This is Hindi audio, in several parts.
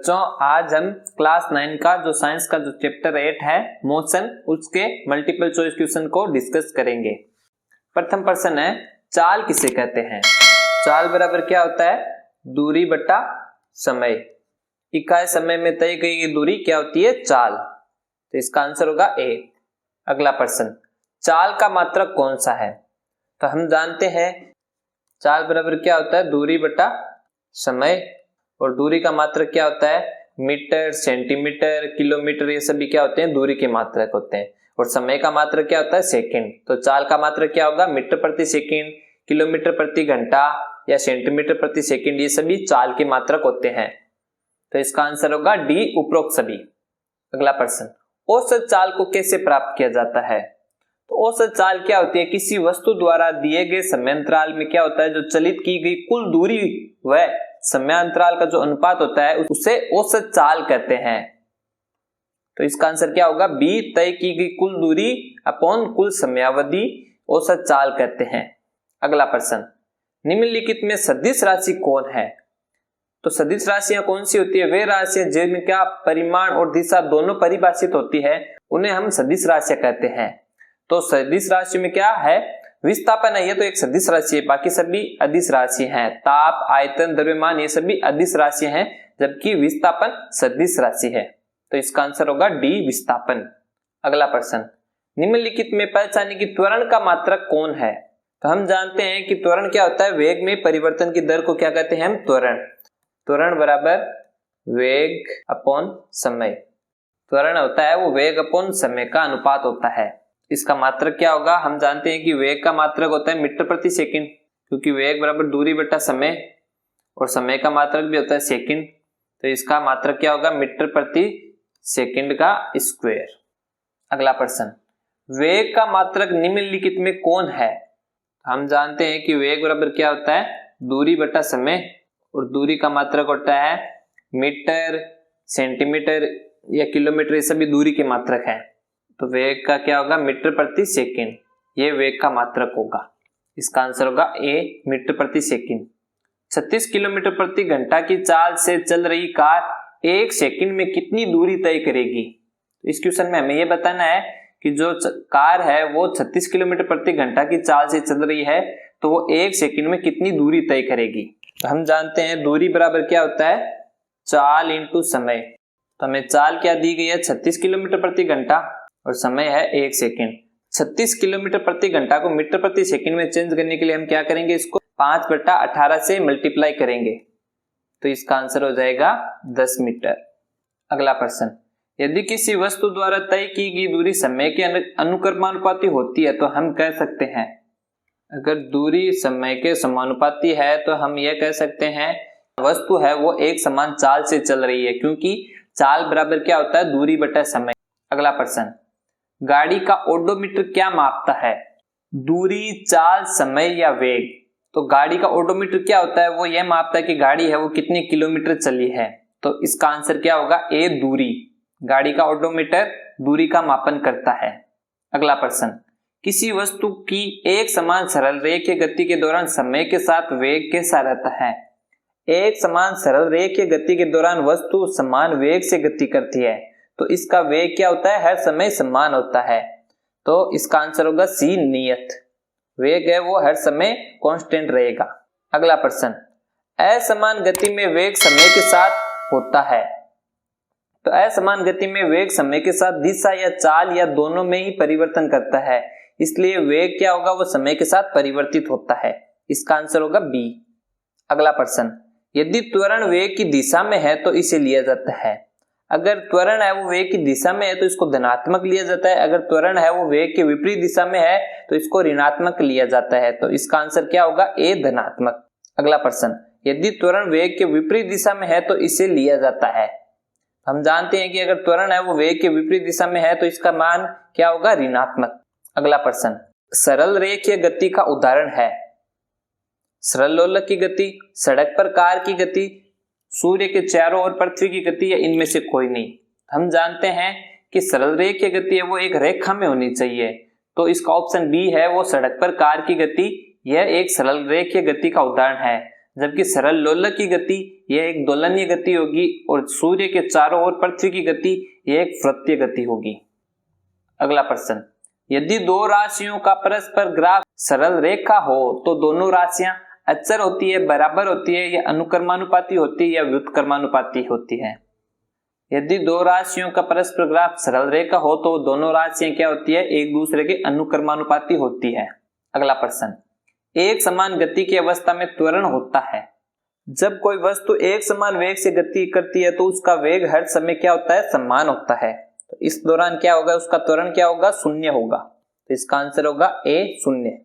बच्चों आज हम क्लास 9 का जो साइंस का जो चैप्टर 8 है मोशन, उसके मल्टीपल चॉइस क्वेश्चन को डिस्कस करेंगे। प्रथम प्रश्न है, चाल किसे कहते हैं? चाल बराबर क्या होता है? दूरी बटा समय। इकाई समय में तय की गई दूरी क्या होती है? चाल। तो इसका आंसर होगा ए। अगला प्रश्न, चाल का मात्रक कौन सा है? तो हम जानते हैं चाल बराबर क्या होता है? दूरी बटा समय। और दूरी का मात्रक क्या होता है? मीटर, सेंटीमीटर, किलोमीटर, ये सभी क्या होते हैं? दूरी के मात्रक होते हैं। और समय का मात्रक क्या होता है? सेकंड। तो चाल का मात्रक क्या होगा? मीटर प्रति सेकंड, किलोमीटर प्रति घंटा या सेंटीमीटर प्रति सेकंड, ये सभी चाल के मात्रक होते हैं। तो इसका आंसर होगा डी, उपरोक्त सभी। अगला प्रश्न, औसत चाल को कैसे प्राप्त किया जाता है? तो औसत चाल क्या होती है? किसी वस्तु द्वारा दिए गए समयांतराल में क्या होता है, जो चलित की गई कुल दूरी व समयांतराल का जो अनुपात होता है उसे औसत चाल कहते हैं। तो इसका आंसर क्या होगा? बी, तय की गई कुल दूरी अपॉन कुल समयावधि औसत चाल कहते हैं। अगला प्रश्न, निम्नलिखित में सदिश राशि कौन है? तो सदिश राशियां कौन सी होती है? वे राशियां जिनका परिमाण और दिशा दोनों परिभाषित होती है उन्हें हम सदिश राशियां कहते हैं। तो सदिश राशि में क्या है? विस्थापन है, ये तो एक सदिश राशि है, बाकी सभी अदिश राशि हैं। ताप, आयतन, द्रव्यमान, ये सभी अदिश राशि हैं, जबकि विस्थापन सदिश राशि है। तो इसका आंसर होगा डी, विस्थापन। अगला प्रश्न, निम्नलिखित में पहचाने की त्वरण का मात्रक कौन है? तो हम जानते हैं कि त्वरण क्या होता है? वेग में परिवर्तन की दर को क्या कहते हैं हम? त्वरण। त्वरण बराबर वेग अपॉन समय। त्वरण होता है वो वेग अपॉन समय का अनुपात होता है। इसका मात्रक क्या होगा? हम जानते हैं कि वेग का मात्रक होता है मीटर प्रति सेकंड, क्योंकि वेग बराबर दूरी बटा समय और समय का मात्रक भी होता है सेकंड। तो इसका मात्रक क्या होगा? मीटर प्रति सेकंड का स्क्वायर। अगला प्रश्न, वेग का मात्रक निम्नलिखित में कौन है? हम जानते हैं कि वेग बराबर क्या होता है? दूरी बटा समय, और दूरी का मात्रक होता है मीटर, सेंटीमीटर या किलोमीटर, ये सभी दूरी के मात्रक है। तो वेग का क्या होगा? मीटर प्रति सेकंड, ये वेग का मात्रक होगा। इसका आंसर होगा ए, मीटर प्रति सेकंड। 36 किलोमीटर प्रति घंटा की चाल से चल रही कार एक सेकंड में कितनी दूरी तय करेगी? इस क्वेश्चन में हमें यह बताना है कि जो कार है वो 36 किलोमीटर प्रति घंटा की चाल से चल रही है, तो वो एक सेकंड में कितनी दूरी तय करेगी? तो हम जानते हैं दूरी बराबर क्या होता है? चाल इंटू समय। तो हमें चाल क्या दी गई है? 36 किलोमीटर प्रति घंटा और समय है 1 सेकंड। 36 किलोमीटर प्रति घंटा को मीटर प्रति सेकंड में चेंज करने के लिए हम क्या करेंगे? इसको 5/18 से मल्टीप्लाई करेंगे, तो इसका आंसर हो जाएगा 10 मीटर। अगला प्रश्न, यदि किसी वस्तु द्वारा तय की गई दूरी समय के अनुक्रमानुपाती होती है तो हम कह सकते हैं, अगर दूरी समय के समानुपाती है तो हम यह कह सकते हैं वस्तु है वो एक समान चाल से चल रही है, क्योंकि चाल बराबर क्या होता है? दूरी बटा समय। अगला प्रश्न, गाड़ी का ओडोमीटर क्या मापता है? दूरी, चाल, समय या वेग? तो गाड़ी का ओडोमीटर क्या होता है? वो यह मापता है कि गाड़ी है वो कितने किलोमीटर चली है। तो इसका आंसर क्या होगा? ए, दूरी। गाड़ी का ओडोमीटर दूरी का मापन करता है। अगला प्रश्न, किसी वस्तु की एक समान सरल रेखीय गति के दौरान समय के साथ वेग कैसा रहता है? एक समान सरल रेखीय गति के दौरान वस्तु समान वेग से गति करती है, तो इसका वेग क्या होता है? हर समय समान होता है। तो इसका आंसर होगा सी, नियत। वेग है वो हर समय कांस्टेंट रहेगा। अगला प्रश्न, असमान गति में वेग समय के साथ होता है। तो असमान गति में वेग समय के साथ दिशा या चाल या दोनों में ही परिवर्तन करता है, इसलिए वेग क्या होगा? वो समय के साथ परिवर्तित होता है। इसका आंसर होगा बी। अगला प्रश्न, यदि त्वरण वेग की दिशा में है तो इसे लिया जाता है। अगर त्वरण है वो वेग की दिशा में है तो इसको धनात्मक लिया जाता है। अगर त्वरण है वो वेग के विपरीत दिशा में है तो इसको ऋणात्मक लिया जाता है। तो इसका आंसर क्या होगा? ए, धनात्मक। अगला प्रश्न, यदि त्वरण वेग के विपरीत दिशा में है तो इसे लिया जाता है। हम जानते हैं कि अगर त्वरण है वो वेग के विपरीत दिशा में है तो इसका मान क्या होगा? ऋणात्मक। अगला प्रश्न, सरल रेखीय गति का उदाहरण है। सरल लोलक की गति, सड़क पर कार की गति, सूर्य के चारों ओर पृथ्वी की गति, या इनमें से कोई नहीं। हम जानते हैं कि सरल रेखीय गति है वो एक रेखा में होनी चाहिए, तो इसका ऑप्शन बी है वो सड़क पर कार की गति, यह एक सरल रेखीय गति का उदाहरण है। जबकि सरल लोलक की गति यह एक दोलनीय गति होगी और सूर्य के चारों ओर पृथ्वी की गति यह एक वृत्तीय गति होगी। अगला प्रश्न, यदि दो राशियों का परस्पर ग्राफ सरल रेखा हो तो दोनों राशियां अचर होती है, बराबर होती है, या अनुक्रमानुपाती होती है, या व्युत्क्रमानुपाती होती है। यदि दो राशियों का परस्पर ग्राफ सरल रेखा हो तो दोनों राशियां क्या होती है, एक दूसरे के अनुक्रमानुपाती होती है। अगला प्रश्न, एक समान गति की अवस्था में त्वरण होता है। जब कोई वस्तु एक समान वेग से गति करती है तो उसका वेग हर समय क्या होता है, समान होता है। तो इस दौरान क्या होगा, उसका त्वरण क्या होगा, शून्य होगा। तो इसका आंसर होगा ए, शून्य।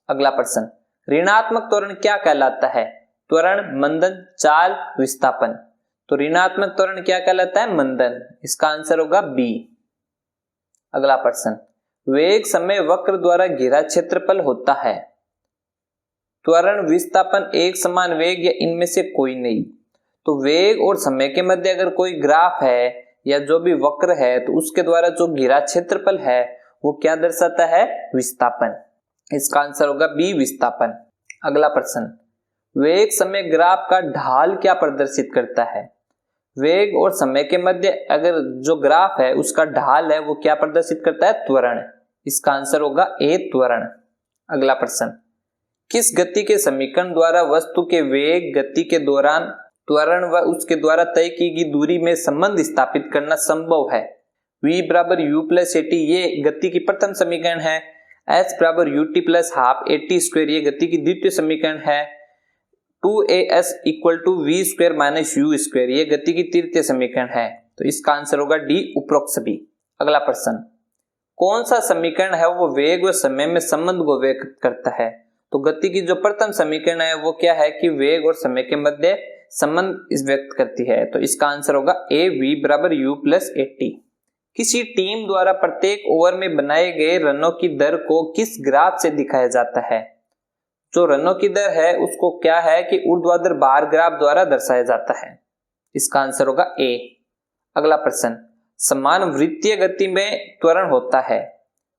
अगला प्रश्न, ऋणात्मक त्वरण क्या कहलाता है? त्वरण, मंदन, चाल, विस्थापन। तो ऋणात्मक त्वरण क्या कहलाता है, मंदन। इसका आंसर होगा बी। अगला प्रश्न, वेग समय वक्र द्वारा घिरा क्षेत्रफल होता है। त्वरण, विस्थापन, एक समान वेग या इनमें से कोई नहीं। तो वेग और समय के मध्य अगर कोई ग्राफ है या जो भी वक्र है तो उसके द्वारा जो घिरा क्षेत्रफल है वो क्या दर्शाता है, विस्थापन। इसका आंसर होगा बी, विस्थापन। अगला प्रश्न, वेग समय ग्राफ का ढाल क्या प्रदर्शित करता है? वेग और समय के मध्य अगर जो ग्राफ है उसका ढाल है वो क्या प्रदर्शित करता है, त्वरण। इसका आंसर होगा ए, त्वरण। अगला प्रश्न, किस गति के समीकरण द्वारा वस्तु के वेग, गति के दौरान त्वरण व उसके द्वारा तय की गई दूरी में संबंध स्थापित करना संभव है? v बराबर u प्लस at ये गति की प्रथम समीकरण है। h बराबर ut plus half at square ये गति की द्वितीय समीकरण है। 2as equal to V square minus U square ये गति की तृतीय समीकरण है। तो इसका आंसर होगा डी, उपरोक्त सभी। अगला प्रश्न, कौन सा समीकरण है वो वेग व समय में संबंध को व्यक्त करता है? तो गति की जो प्रथम समीकरण है वो क्या है कि वेग और समय के मध्य संबंध व्यक्त करती है। तो इसका आंसर होगा ए, वी बराबर यू प्लस एटी। किसी टीम द्वारा प्रत्येक ओवर में बनाए गए रनों की दर को किस ग्राफ से दिखाया जाता है? जो रनों की दर है उसको क्या है कि ऊर्ध्वाधर बार ग्राफ द्वारा दर्शाया जाता है। इसका आंसर होगा ए। अगला प्रश्न, समान वृत्तीय गति में त्वरण होता है।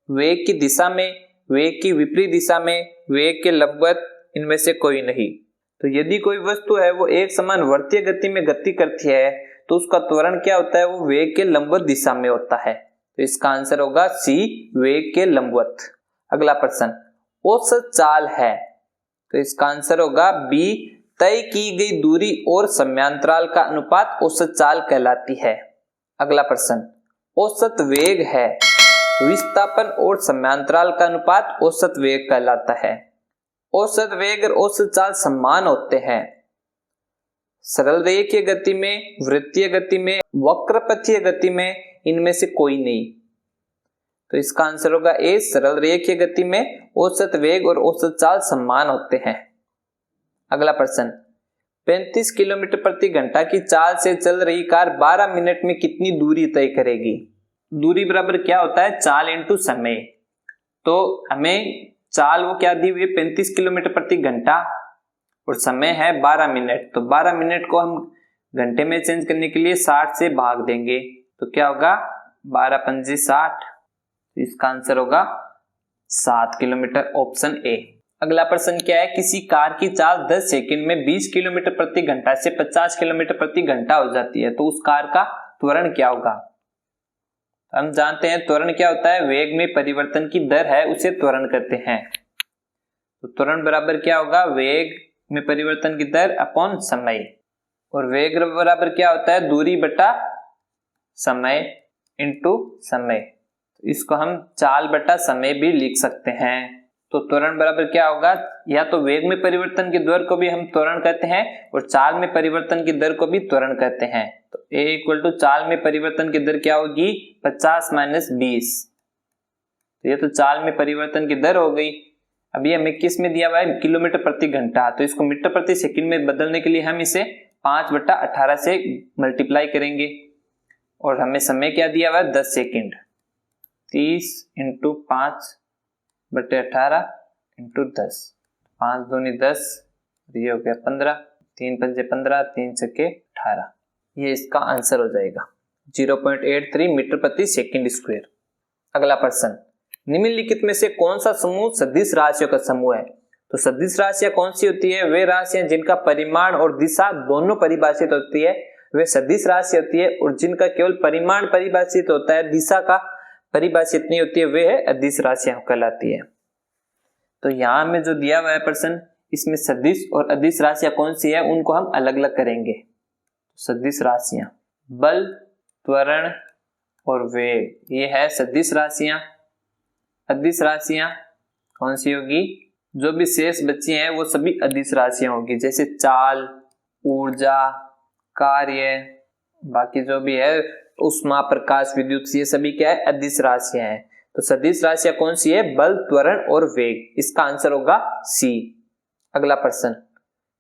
वेग की दिशा में, वेग की विपरीत दिशा में, वेग के लंबवत, इनमें से कोई नहीं। तो यदि कोई वस्तु है वो एक समान वृत्तीय गति में गति करती है तो उसका त्वरण क्या होता है, वो वेग के लंबवत दिशा में होता है। तो इसका आंसर होगा सी, वेग के लंबवत। अगला प्रश्न, औसत चाल है। तो इसका आंसर होगा बी, तय की गई दूरी और समयांतराल का अनुपात औसत चाल कहलाती है। अगला प्रश्न, औसत वेग है। विस्थापन और समयांतराल का अनुपात औसत वेग कहलाता है। औसत वेग और औसत चाल समान होते हैं सरल रेखीय गति में, वृत्तीय गति में, वक्रपथीय गति में, इनमें से कोई नहीं। तो इसका आंसर होगा ए, सरल रेखीय गति में औसत वेग और औसत चाल समान होते हैं। अगला प्रश्न, 35 किलोमीटर प्रति घंटा की चाल से चल रही कार 12 मिनट में कितनी दूरी तय करेगी? दूरी बराबर क्या होता है, चाल इंटू समय। तो हमें चाल वो क्या दी हुई है, 35 किलोमीटर प्रति घंटा और समय है 12 मिनट। तो 12 मिनट को हम घंटे में चेंज करने के लिए 60 से भाग देंगे तो क्या होगा, 12 पंजे 60। इसका आंसर होगा 7 किलोमीटर, ऑप्शन ए। अगला प्रश्न क्या है, किसी कार की चाल 10 सेकंड में 20 किलोमीटर प्रति घंटा से 50 किलोमीटर प्रति घंटा हो जाती है तो उस कार का त्वरण क्या होगा? हम जानते हैं त्वरण क्या होता है, वेग में परिवर्तन की दर है उसे त्वरण कहते हैं। तो त्वरण बराबर क्या होगा, वेग में परिवर्तन की दर अपॉन समय। और वेग बराबर क्या होता है, दूरी बटा समय इंटू समय। तो इसको हम चाल बटा समय भी लिख सकते हैं। तो त्वरण बराबर क्या होगा, या तो वेग में परिवर्तन की दर को भी हम त्वरण कहते हैं और चाल में परिवर्तन की दर को भी त्वरण कहते हैं। तो a इक्वल टू चाल में परिवर्तन की दर क्या होगी, 50 माइनस 20। तो ये तो चाल में परिवर्तन की दर हो गई। अभी हमें किस में दिया हुआ है, किलोमीटर प्रति घंटा। तो इसको मीटर प्रति सेकंड में बदलने के लिए हम इसे 5/18 से मल्टीप्लाई करेंगे और हमें समय क्या दिया हुआ है, 10 सेकंड। 30 इंटू 5/18 इंटू 10, 5 दूनी 10, ये हो गया 15, 3 पंजे 15, 3 छक्के 18। ये इसका आंसर हो जाएगा 0.83 मीटर प्रति सेकंड स्क्वायर। अगला प्रश्न, निम्नलिखित में से कौन सा समूह सदिश राशियों का समूह है? तो सदिश राशियां कौन सी होती है? वे राशियां जिनका परिमाण और दिशा दोनों परिभाषित होती है वे सदिश राशि होती है, और जिनका केवल परिमाण परिभाषित होता है, दिशा का परिभाषित नहीं होती है, वे है अदिश राशियां कहलाती है। तो यहाँ में जो दिया हुआ है प्रश्न, इसमें सदिश और अदिश राशियां कौन सी है उनको हम अलग अलग करेंगे। सदिश राशियां बल, त्वरण और वेग, ये है सदिश राशियां। अदिश राशियां कौन सी होगी? जो भी शेष बची हैं वो सभी अदिश राशियां होगी, जैसे चाल, ऊर्जा, कार्य, बाकी जो भी है उष्मा, प्रकाश, विद्युत, ये सभी क्या है? अदिश राशियां हैं। तो सदिश राशियां कौन सी है? बल, त्वरण और वेग। इसका आंसर होगा सी। अगला प्रश्न,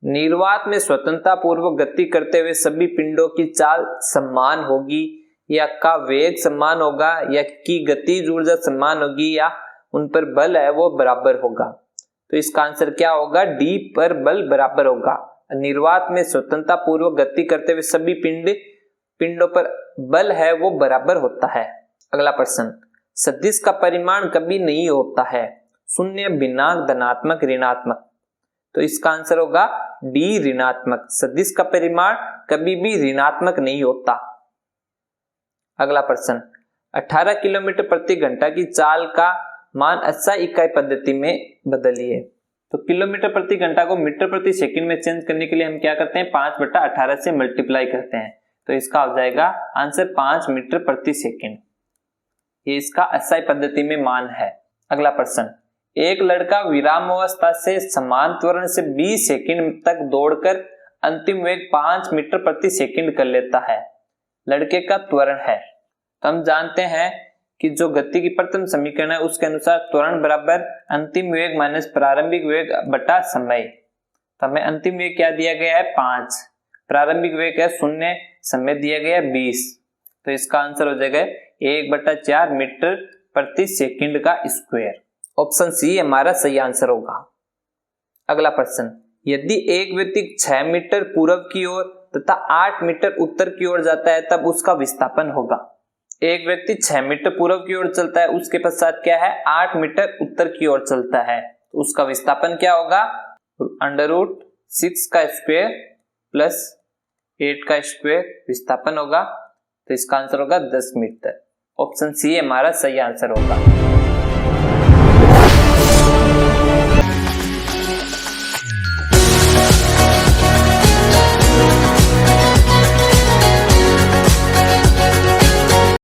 निर्वात में स्वतंत्रता पूर्वक गति करते हुए सभी पिंडों की चाल समान होगी, या का वेग समान होगा, या की गतिज ऊर्जा समान होगी, या उन पर बल है वो बराबर होगा? तो इसका आंसर क्या होगा? डी पर बल बराबर होगा। निर्वात में स्वतंत्रता पूर्वक गति करते हुए सभी पिंडों पर बल है वो बराबर होता है। अगला प्रश्न, सदिश का परिमाण कभी नहीं होता है, शून्य, भिन्नांक, धनात्मक, ऋणात्मक। तो इसका आंसर होगा डी, ऋणात्मक। सदिश का परिमाण कभी भी ऋणात्मक नहीं होता। अगला प्रश्न, 18 किलोमीटर प्रति घंटा की चाल का मान SI इकाई पद्धति में बदलिए। तो किलोमीटर प्रति घंटा को मीटर प्रति सेकंड में चेंज करने के लिए हम क्या करते हैं? 5/18 से मल्टीप्लाई करते हैं। तो इसका हो जाएगा आंसर 5 मीटर प्रति सेकंड। ये इसका SI पद्धति में मान है। अगला प्रश्न, एक लड़का विरामावस्था से समान त्वरण से 20 सेकंड तक दौड़कर अंतिम वेग 5 मीटर प्रति सेकंड कर लेता है, लड़के का त्वरण है। तो हम जानते हैं कि जो गति की प्रथम समीकरण है उसके अनुसार त्वरण बराबर अंतिम वेग माइनस प्रारंभिक वेग बटा समय। तो हमें अंतिम वेग क्या दिया गया है? 5, प्रारंभिक वेग है 0, समय दिया गया है 20। तो इसका आंसर हो जाएगा 1/4 मीटर प्रति सेकंड का स्क्वायर। ऑप्शन सी हमारा सही आंसर होगा। अगला प्रश्न, यदि एक व्यक्ति 6 मीटर पूर्व की ओर तथा 8 मीटर उत्तर की ओर जाता है तब उसका विस्थापन होगा। एक व्यक्ति 6 मीटर पूर्व की ओर चलता है, उसके पश्चात क्या है? 8 मीटर उत्तर की ओर चलता है, तो उसका विस्थापन क्या होगा? √6 का स्क्वायर प्लस 8 का स्क्वायर विस्थापन होगा। तो इसका आंसर होगा 10 मीटर। ऑप्शन सी हमारा सही आंसर होगा।